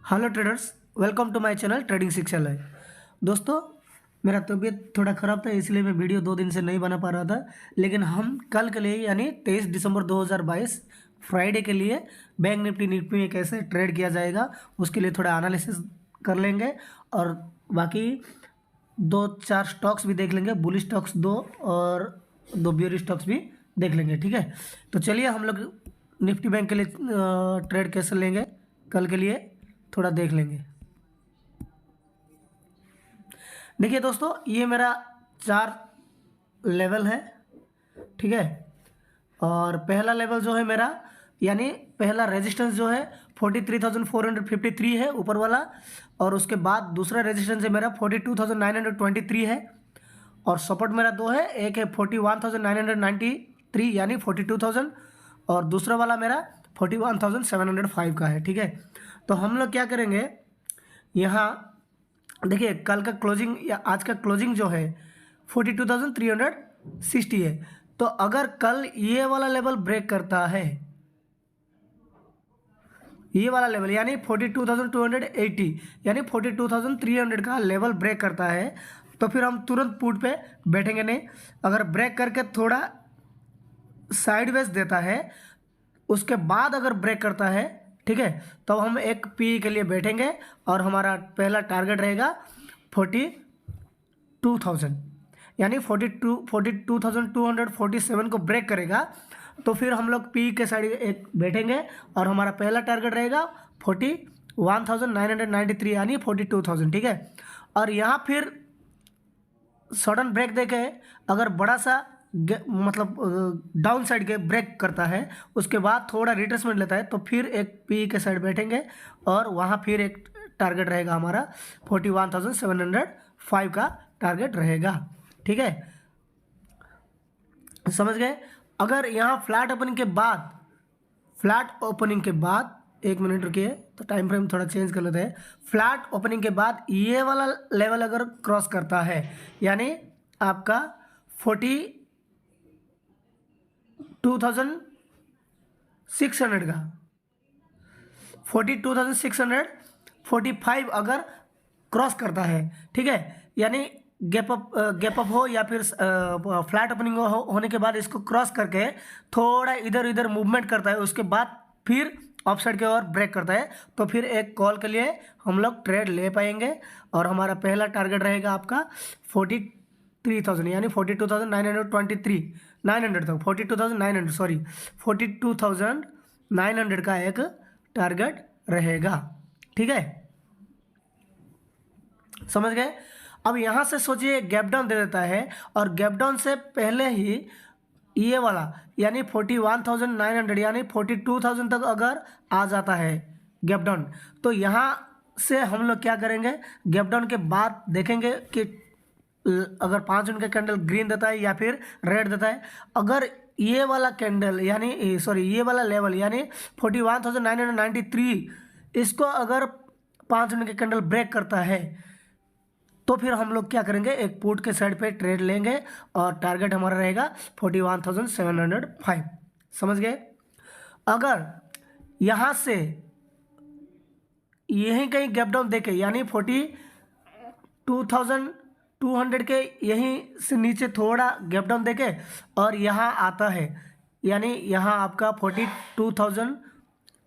Hello traders, welcome to my channel trading Shikshalaya. दोस्तों, मेरा तबीयत थोड़ा ख़राब था इसलिए मैं वीडियो 2 दिन से नहीं बना पा रहा था। लेकिन हम कल के लिए यानी 23 दिसंबर 2022 फ्राइडे के लिए बैंक निफ्टी में कैसे ट्रेड किया जाएगा उसके लिए थोड़ा एनालिसिस कर लेंगे। और बाकी 2-4 स्टॉक्स भी देख लेंगे, बुलिश स्टॉक्स 2 और 2 बेयरिश स्टॉक्स भी देख लेंगे। ठीक है, तो चलिए हम लोग निफ्टी बैंक के लिए ट्रेड कैसे लेंगे कल के लिए थोड़ा देख लेंगे। देखिए दोस्तों, ये मेरा 4 लेवल है। ठीक है, और पहला लेवल जो है मेरा यानी पहला रेजिस्टेंस जो है 43,453 है ऊपर वाला। और उसके बाद दूसरा रेजिस्टेंस है मेरा 42,923 है। और सपोर्ट मेरा 2 है, एक है 41,993 यानी 42,000 और दूसरा वाला मेरा 41,705 का है। ठीक है, तो हम लोग क्या करेंगे, यहाँ देखिए कल का क्लोजिंग या आज का क्लोजिंग जो है 42,360 है। तो अगर कल ये वाला लेवल ब्रेक करता है, ये वाला लेवल यानी 42,280 यानी 42,300 का लेवल ब्रेक करता है तो फिर हम तुरंत पुट पे बैठेंगे नहीं। अगर ब्रेक करके थोड़ा साइडवेज देता है उसके बाद अगर ब्रेक करता है, ठीक है, तो हम एक पी के लिए बैठेंगे और हमारा पहला टारगेट रहेगा 42,000 यानी 42,247 को ब्रेक करेगा तो फिर हम लोग पी के साइड एक बैठेंगे और हमारा पहला टारगेट रहेगा 41,993 यानी 42,000। ठीक है, और यहाँ फिर सडन ब्रेक देके अगर बड़ा सा मतलब डाउन साइड के ब्रेक करता है उसके बाद थोड़ा रिट्रेसमेंट लेता है तो फिर एक पी के साइड बैठेंगे और वहाँ फिर एक टारगेट रहेगा हमारा 41,705 का टारगेट रहेगा। ठीक है, समझ गए। अगर यहाँ फ्लैट ओपनिंग के बाद एक मिनट रुकिए, तो टाइम फ्रेम थोड़ा चेंज कर लेते हैं। फ्लैट ओपनिंग के बाद ये वाला लेवल अगर क्रॉस करता है यानी आपका 42,600 का 42,645 अगर क्रॉस करता है, ठीक है, यानी गैप अप हो या फिर फ्लैट ओपनिंग होने के बाद इसको क्रॉस करके थोड़ा इधर इधर मूवमेंट करता है उसके बाद फिर अपसाइड के ओर ब्रेक करता है तो फिर एक कॉल के लिए हम लोग ट्रेड ले पाएंगे। और हमारा पहला टारगेट रहेगा आपका 43,000 यानी 42,900 का एक टारगेट रहेगा। ठीक है, समझ गए। अब यहाँ से सोचिए गैप डाउन दे देता है और गैप डाउन से पहले ही ये वाला यानी 41,900 यानी 42,000 तक अगर आ जाता है गैप डाउन तो यहाँ से हम लोग क्या करेंगे, गैप डाउन के बाद देखेंगे कि अगर 5 मिनट का कैंडल ग्रीन देता है या फिर रेड देता है। अगर ये वाला कैंडल यानी ये वाला लेवल यानी 41,993 इसको अगर 5 मिनट का कैंडल ब्रेक करता है तो फिर हम लोग क्या करेंगे, एक पुट के साइड पे ट्रेड लेंगे और टारगेट हमारा रहेगा 41,705। समझ गए। अगर यहाँ से यहीं कहीं गैप डाउन देके यानी 42,200 के यहीं से नीचे थोड़ा गैप डाउन देके और यहाँ आता है यानी यहाँ आपका 42,000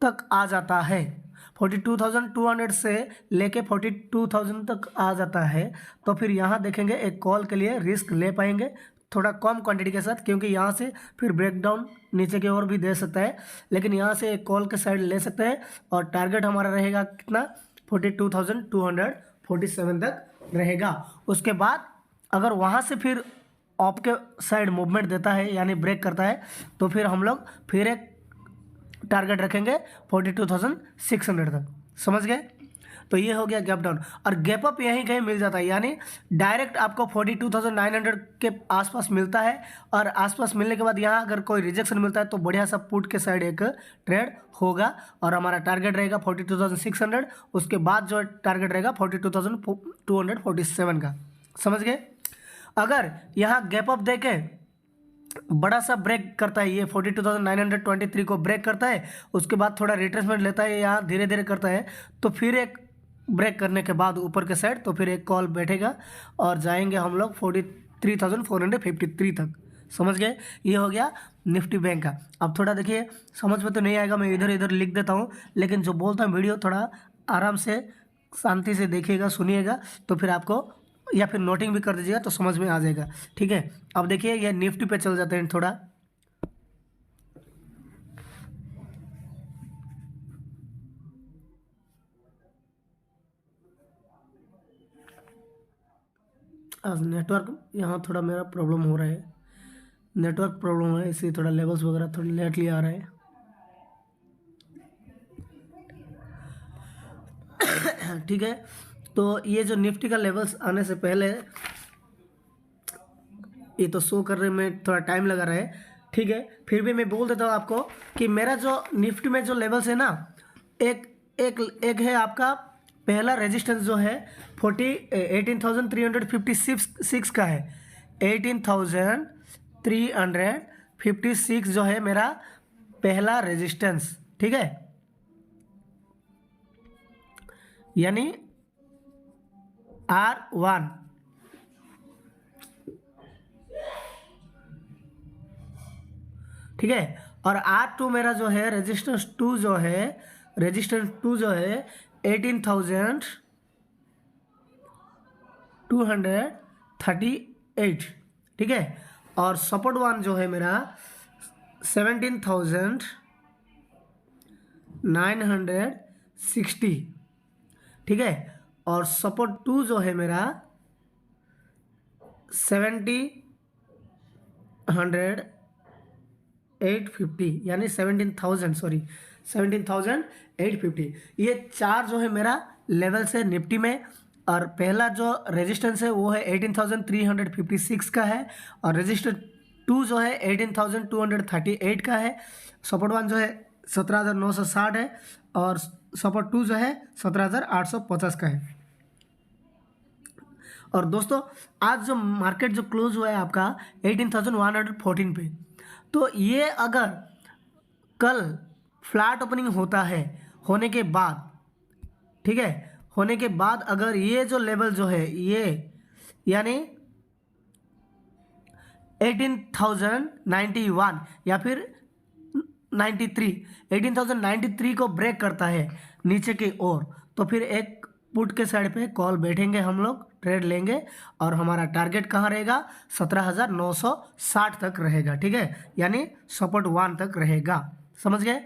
तक आ जाता है, 42,200 से लेके 42,000 तक आ जाता है तो फिर यहाँ देखेंगे एक कॉल के लिए रिस्क ले पाएंगे थोड़ा कम क्वांटिटी के साथ, क्योंकि यहाँ से फिर ब्रेकडाउन नीचे की ओर भी दे सकता है। लेकिन यहाँ से एक कॉल के साइड ले सकते हैं और टारगेट हमारा रहेगा कितना, 42,247 तक रहेगा। उसके बाद अगर वहाँ से फिर ऑप के साइड मूवमेंट देता है यानी ब्रेक करता है तो फिर हम लोग फिर एक टारगेट रखेंगे 42,600 तक। समझ गए। तो ये हो गया गैप डाउन। और गैप अप यहीं कहीं मिल जाता है यानी डायरेक्ट आपको 42,900 के आसपास मिलता है और आसपास मिलने के बाद यहाँ अगर कोई रिजेक्शन मिलता है तो बढ़िया सा पुट के साइड एक ट्रेड होगा और हमारा टारगेट रहेगा 42,600। उसके बाद जो टारगेट रहेगा 42,247 का। समझ गए। अगर यहाँ गैप अप देके बड़ा सा ब्रेक करता है, ये 42,923 को ब्रेक करता है, उसके बाद थोड़ा रिट्रेसमेंट लेता है, यहाँ धीरे धीरे करता है, तो फिर एक ब्रेक करने के बाद ऊपर के साइड तो फिर एक कॉल बैठेगा और जाएंगे हम लोग 43,453 तक। समझ गए? ये हो गया निफ्टी बैंक का। अब थोड़ा देखिए, समझ में तो नहीं आएगा, मैं इधर इधर लिख देता हूँ, लेकिन जो बोलता हूँ वीडियो थोड़ा आराम से शांति से देखिएगा, सुनिएगा, तो फिर आपको, या फिर नोटिंग भी कर दीजिएगा तो समझ में आ जाएगा। ठीक है, अब देखिए ये निफ्टी पे चल जाते हैं थोड़ा। आज नेटवर्क यहाँ थोड़ा मेरा प्रॉब्लम हो रहा है, नेटवर्क प्रॉब्लम है, इसलिए थोड़ा लेवल्स वगैरह थोड़ा लेटली आ रहा है। ठीक है, तो ये जो निफ्टी का लेवल्स आने से पहले, ये तो शो करने में थोड़ा टाइम लगा रहा है। ठीक है, फिर भी मैं बोल देता हूँ आपको कि मेरा जो निफ्टी में जो लेवल्स है ना, एक एक एक है आपका पहला रेजिस्टेंस जो है 18,356 का है। 18,356 जो है मेरा पहला रेजिस्टेंस। ठीक है, यानी R1। ठीक है, और R2 मेरा जो है रेजिस्टेंस 2 जो है, रेजिस्टेंस 2 जो है 18,238। ठीक है, और सपोर्ट 1 जो है मेरा 17,960। ठीक है, और सपोर्ट 2 जो है मेरा 17,850, यानी 17,850। ये चार जो है मेरा लेवल से निफ्टी में, और पहला जो रेजिस्टेंस है वो है 18,356 का है, और रेजिस्टेंस 2 जो है 18,238 का है, सपोर्ट 1 जो है 17,960 है, और सपोर्ट 2 जो है 17,850 का है। और दोस्तों आज जो मार्केट जो क्लोज हुआ है आपका 18,114 पे, तो ये अगर कल फ्लैट ओपनिंग होता है, होने के बाद, ठीक है, होने के बाद अगर ये जो लेवल जो है ये, यानी 18,091 या फिर 93, 18,093 को ब्रेक करता है नीचे की ओर, तो फिर एक पुट के साइड पे कॉल बैठेंगे, हम लोग ट्रेड लेंगे, और हमारा टारगेट कहाँ रहेगा? 17,960 तक रहेगा। ठीक है, यानी सपोर्ट 1 तक रहेगा। समझ गए?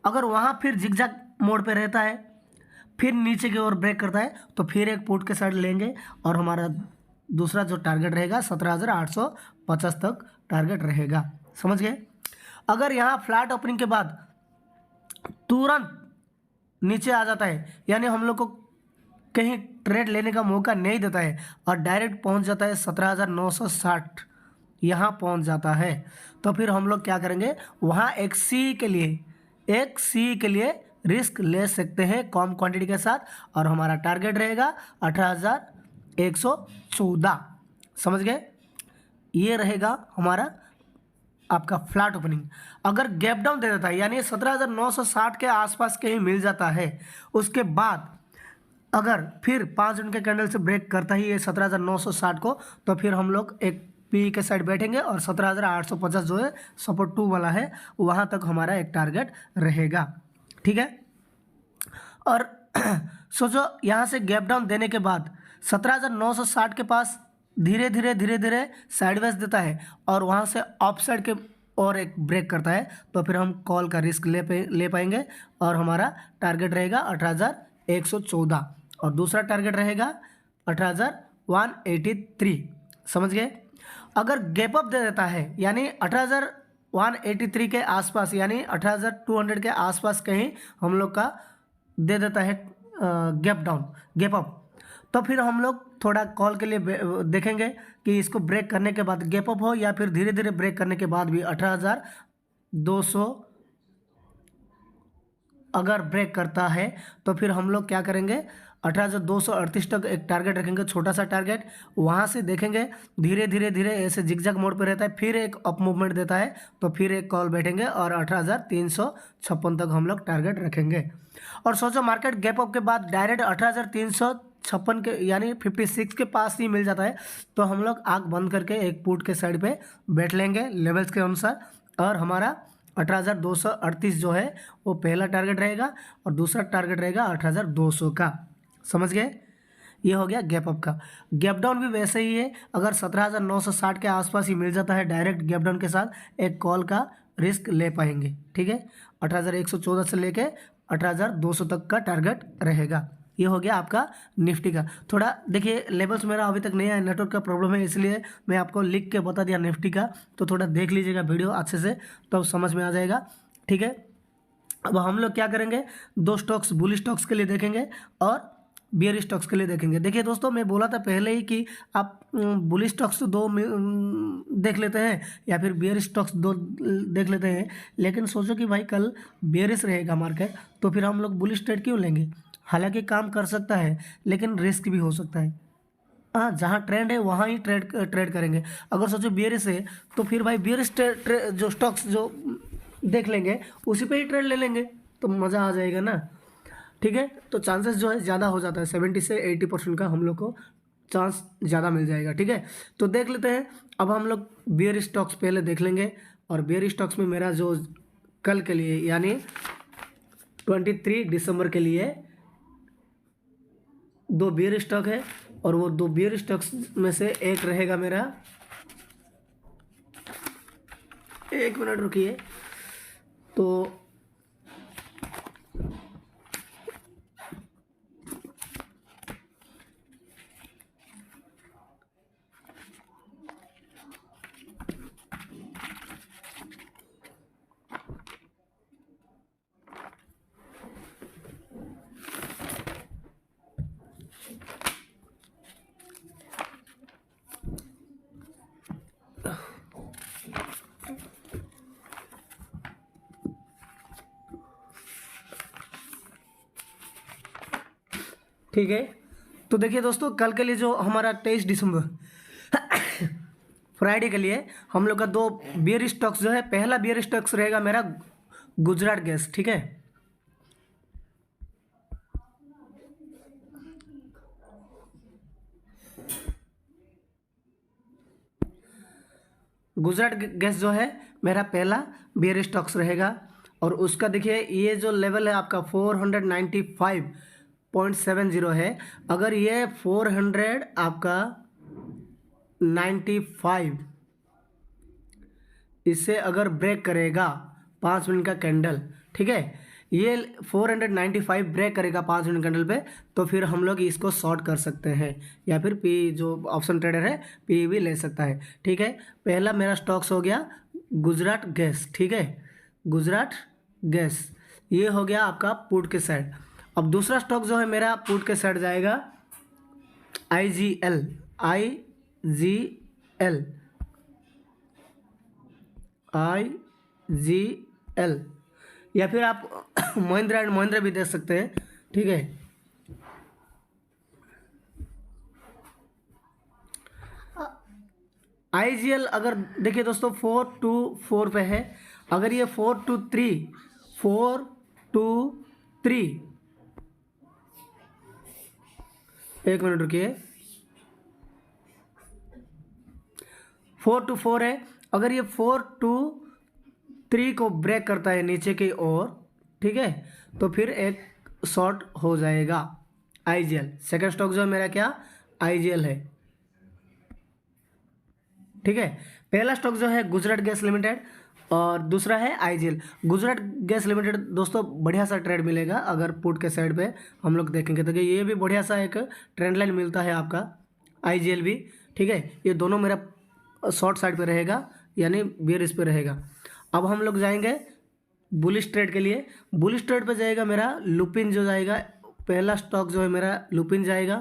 अगर वहाँ फिर जिगजैग मोड पे रहता है, फिर नीचे की ओर ब्रेक करता है, तो फिर एक पुट के साइड लेंगे, और हमारा दूसरा जो टारगेट रहेगा 17,850 तक टारगेट रहेगा। समझ गए? अगर यहाँ फ्लैट ओपनिंग के बाद तुरंत नीचे आ जाता है, यानी हम लोग को कहीं ट्रेड लेने का मौका नहीं देता है, और डायरेक्ट पहुंच जाता है 17,960, यहाँ पहुंच जाता है, तो फिर हम लोग क्या करेंगे? वहाँ एक सी के लिए रिस्क ले सकते हैं कम क्वांटिटी के साथ, और हमारा टारगेट रहेगा 18,114। समझ गए? ये रहेगा हमारा आपका फ्लैट ओपनिंग। अगर गैप डाउन दे देता है, यानी 17,960 के आसपास कहीं मिल जाता है, उसके बाद अगर फिर 5 दिन के कैंडल से ब्रेक करता ही है 17,960 को, तो फिर हम लोग एक पी के साइड बैठेंगे, और 17,850 जो है सपोर्ट 2 वाला है, वहाँ तक हमारा एक टारगेट रहेगा। ठीक है, और सोचो यहाँ से गैप डाउन देने के बाद 17,960 के पास धीरे धीरे साइडवेज देता है, और वहाँ से अप साइड के और एक ब्रेक करता है, तो फिर हम कॉल का रिस्क ले पाएंगे, और हमारा टारगेट रहेगा 18,114, और दूसरा टारगेट रहेगा 18,183। समझ गए? अगर गैप अप दे देता है, यानी 18,183 के आसपास, यानी 18,200 के आसपास कहीं हम लोग का दे देता है गैप अप, तो फिर हम लोग थोड़ा कॉल के लिए देखेंगे कि इसको ब्रेक करने के बाद गैप अप हो, या फिर धीरे धीरे ब्रेक करने के बाद भी 18,200 अगर ब्रेक करता है, तो फिर हम लोग क्या करेंगे? 18,238 तक एक टारगेट रखेंगे, छोटा सा टारगेट। वहाँ से देखेंगे धीरे धीरे धीरे ऐसे जिगजैग मोड पे रहता है, फिर एक अप मूवमेंट देता है तो फिर एक कॉल बैठेंगे और 18,356 तक हम लोग टारगेट रखेंगे। और सोचो मार्केट गैप अप के बाद डायरेक्ट 18,356 के यानी 56 के पास ही मिल जाता है, तो हम लोग आँख बंद करके एक पुट के साइड पे बैठ लेंगे लेवल्स के अनुसार, और हमारा 18,238 जो है वो पहला टारगेट रहेगा और दूसरा टारगेट रहेगा 18,200 का। समझ गए? ये हो गया गैप अप का। गैप डाउन भी वैसे ही है, अगर 17,960 के आसपास ही मिल जाता है डायरेक्ट गैप डाउन के साथ एक कॉल का रिस्क ले पाएंगे। ठीक है, 18,114 से लेके 18,200 तक का टारगेट रहेगा। ये हो गया आपका निफ्टी का। थोड़ा देखिए लेवल्स मेरा अभी तक नहीं आया, नेटवर्क का प्रॉब्लम है, इसलिए मैं आपको लिख के बता दिया निफ्टी का, तो थोड़ा देख लीजिएगा वीडियो अच्छे से तो समझ में आ जाएगा। ठीक है, अब हम लोग क्या करेंगे, दो स्टॉक्स बुल स्टॉक्स के लिए देखेंगे और बियर स्टॉक्स के लिए देखेंगे। देखिए दोस्तों, मैं बोला था पहले ही कि आप बुल स्टॉक्स तो दो देख लेते हैं या फिर बियर स्टॉक्स दो देख लेते हैं, लेकिन सोचो कि भाई कल बेयरिश रहेगा मार्केट, तो फिर हम लोग बुलिश ट्रेड क्यों लेंगे? हालांकि काम कर सकता है लेकिन रिस्क भी हो सकता है। हाँ, जहाँ ट्रेंड है वहाँ ही ट्रेड करेंगे। अगर सोचो बियरिश है तो फिर भाई बियरिश जो स्टॉक्स जो देख लेंगे उसी पे ही ट्रेड ले लेंगे तो मज़ा आ जाएगा ना। ठीक है, तो चांसेस जो है ज़्यादा हो जाता है, 70 से 80% का हम लोग को चांस ज़्यादा मिल जाएगा। ठीक है, तो देख लेते हैं। अब हम लोग बियर स्टॉक्स पहले देख लेंगे, और बियर स्टॉक्स में मेरा जो कल के लिए यानी 23 दिसंबर के लिए दो बियर स्टॉक है, और वो दो बियर स्टॉक्स में से एक रहेगा मेरा, एक मिनट रुकिए, तो ठीक है, तो देखिए दोस्तों, कल के लिए जो हमारा 23 दिसंबर फ्राइडे के लिए हम लोग का दो बियर स्टॉक्स जो है, पहला बियर स्टॉक्स रहेगा मेरा गुजरात गैस। ठीक है, गुजरात गैस जो है मेरा पहला बियर स्टॉक्स रहेगा, और उसका देखिए ये जो लेवल है आपका 495.70 है। अगर ये 400 आपका 95 इससे अगर ब्रेक करेगा 5 मिनट का कैंडल, ठीक है, ये 495 ब्रेक करेगा 5 मिनट कैंडल पे, तो फिर हम लोग इसको शॉर्ट कर सकते हैं, या फिर पी जो ऑप्शन ट्रेडर है पी भी ले सकता है। ठीक है, पहला मेरा स्टॉक्स हो गया गुजरात गैस। ठीक है, गुजरात गैस ये हो गया आपका पुट के साइड। अब दूसरा स्टॉक जो है मेरा पुट के साइड जाएगा IGL। IGL या फिर आप महिंद्रा एंड महिंद्रा भी देख सकते हैं। ठीक है, IGL अगर देखिए दोस्तों 424 पे है, अगर ये 423 एक मिनट रुकिए, 424 है, अगर ये 423 को ब्रेक करता है नीचे की ओर, ठीक है, तो फिर एक शॉर्ट हो जाएगा IGL। सेकंड स्टॉक जो है मेरा क्या IGL है। ठीक है, पहला स्टॉक जो है गुजरात गैस लिमिटेड और दूसरा है IGL। गुजरात गैस लिमिटेड दोस्तों बढ़िया सा ट्रेड मिलेगा अगर पुट के साइड पे हम लोग देखेंगे तो ये भी बढ़िया सा एक ट्रेंड लाइन मिलता है आपका, IGL भी। ठीक है, ये दोनों मेरा शॉर्ट साइड पे रहेगा यानी बेयरिश पे रहेगा। अब हम लोग जाएंगे बुलिश ट्रेड के लिए। बुलिश ट्रेड पे जाएगा मेरा लुपिन जो जाएगा, पहला स्टॉक जो है मेरा लुपिन जाएगा।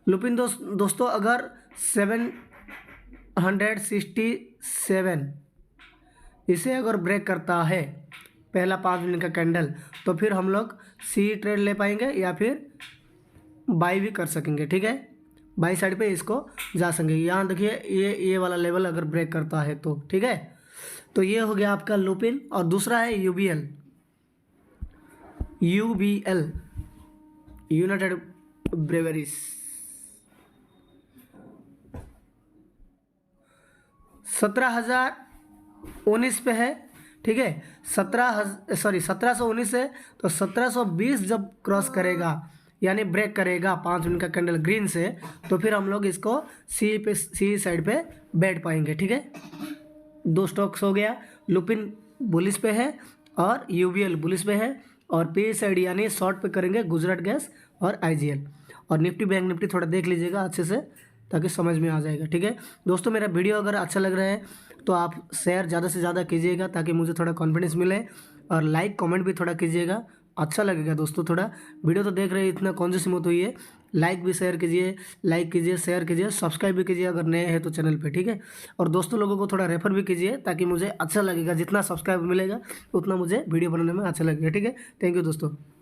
लुपिन दोस्तों अगर 767 इसे अगर ब्रेक करता है, पहला 5 मिनट का कैंडल, तो फिर हम लोग सी ट्रेड ले पाएंगे या फिर बाई भी कर सकेंगे। ठीक है, बाई साइड पे इसको जा सकेंगे। यहाँ देखिए ये वाला लेवल अगर ब्रेक करता है तो ठीक है। तो ये हो गया आपका लुपिन। और दूसरा है यूबीएल, यूनाइटेड ब्रेवरीज। 17,019 पे है। ठीक है, 1719 है, तो 1720 जब क्रॉस करेगा यानी ब्रेक करेगा 5 मिनट का कैंडल ग्रीन से, तो फिर हम लोग इसको सी साइड पे बैठ पाएंगे। ठीक है, 2 स्टॉक्स हो गया, लुपिन बुलिस पे है और यूबीएल बुलिस पे है, और पी साइड यानी शॉर्ट पे करेंगे गुजरात गैस और आईजीएल। और निफ्टी बैंक निफ्टी थोड़ा देख लीजिएगा अच्छे से ताकि समझ में आ जाएगा। ठीक है दोस्तों, मेरा वीडियो अगर अच्छा लग रहा है तो आप शेयर ज़्यादा से ज़्यादा कीजिएगा ताकि मुझे थोड़ा कॉन्फिडेंस मिले, और लाइक कमेंट भी थोड़ा कीजिएगा, अच्छा लगेगा दोस्तों। थोड़ा वीडियो तो देख रहे हैं, इतना कौन सी मत हुई है, लाइक भी शेयर कीजिए, लाइक कीजिए, शेयर कीजिए, सब्सक्राइब भी कीजिए अगर नए हैं तो चैनल पे। ठीक है, और दोस्तों लोगों को थोड़ा रेफर भी कीजिए ताकि मुझे अच्छा लगेगा, जितना सब्सक्राइब मिलेगा उतना मुझे वीडियो बनाने में अच्छा लगेगा। ठीक है, थैंक यू दोस्तों।